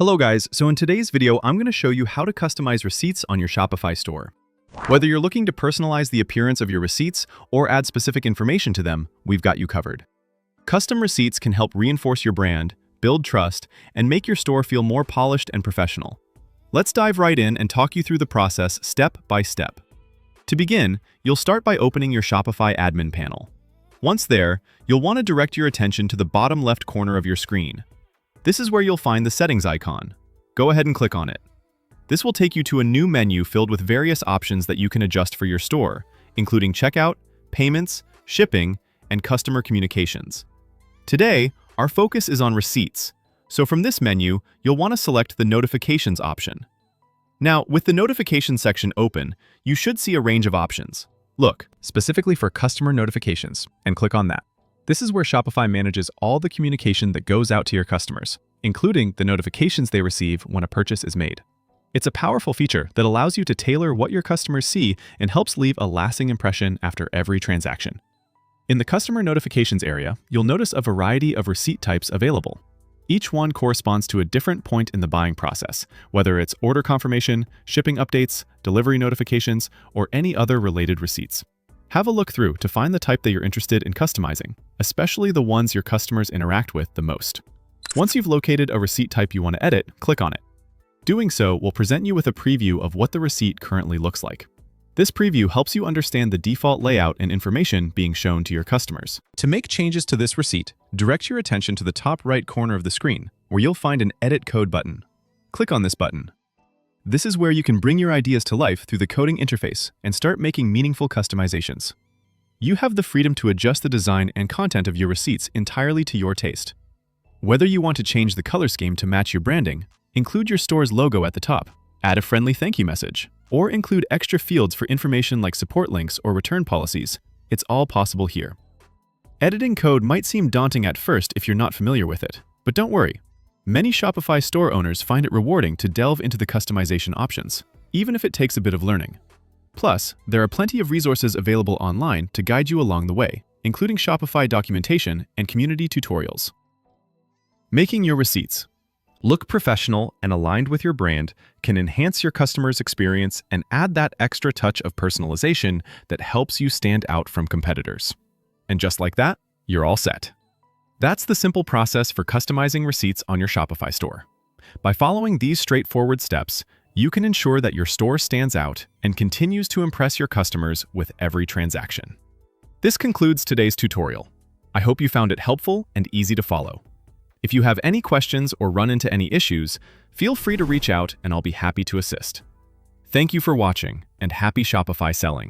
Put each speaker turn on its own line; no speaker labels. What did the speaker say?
Hello guys, so in today's video, I'm going to show you how to customize receipts on your Shopify store. Whether you're looking to personalize the appearance of your receipts or add specific information to them, we've got you covered. Custom receipts can help reinforce your brand, build trust, and make your store feel more polished and professional. Let's dive right in and talk you through the process step by step. To begin, you'll start by opening your Shopify admin panel. Once there, you'll want to direct your attention to the bottom left corner of your screen. This is where you'll find the settings icon. Go ahead and click on it. This will take you to a new menu filled with various options that you can adjust for your store, including checkout, payments, shipping, and customer communications. Today, our focus is on receipts, so from this menu, you'll want to select the notifications option. Now, with the notifications section open, you should see a range of options. Look, specifically for customer notifications, and click on that. This is where Shopify manages all the communication that goes out to your customers, including the notifications they receive when a purchase is made. It's a powerful feature that allows you to tailor what your customers see and helps leave a lasting impression after every transaction. In the customer notifications area, you'll notice a variety of receipt types available. Each one corresponds to a different point in the buying process, whether it's order confirmation, shipping updates, delivery notifications, or any other related receipts. Have a look through to find the type that you're interested in customizing, especially the ones your customers interact with the most. Once you've located a receipt type you want to edit, click on it. Doing so will present you with a preview of what the receipt currently looks like. This preview helps you understand the default layout and information being shown to your customers. To make changes to this receipt, direct your attention to the top right corner of the screen, where you'll find an Edit Code button. Click on this button. This is where you can bring your ideas to life through the coding interface and start making meaningful customizations. You have the freedom to adjust the design and content of your receipts entirely to your taste. Whether you want to change the color scheme to match your branding, include your store's logo at the top, add a friendly thank you message, or include extra fields for information like support links or return policies, it's all possible here. Editing code might seem daunting at first if you're not familiar with it, but don't worry. Many Shopify store owners find it rewarding to delve into the customization options, even if it takes a bit of learning. Plus, there are plenty of resources available online to guide you along the way, including Shopify documentation and community tutorials. Making your receipts look professional and aligned with your brand can enhance your customer's experience and add that extra touch of personalization that helps you stand out from competitors. And just like that, you're all set. That's the simple process for customizing receipts on your Shopify store. By following these straightforward steps, you can ensure that your store stands out and continues to impress your customers with every transaction. This concludes today's tutorial. I hope you found it helpful and easy to follow. If you have any questions or run into any issues, feel free to reach out and I'll be happy to assist. Thank you for watching and happy Shopify selling.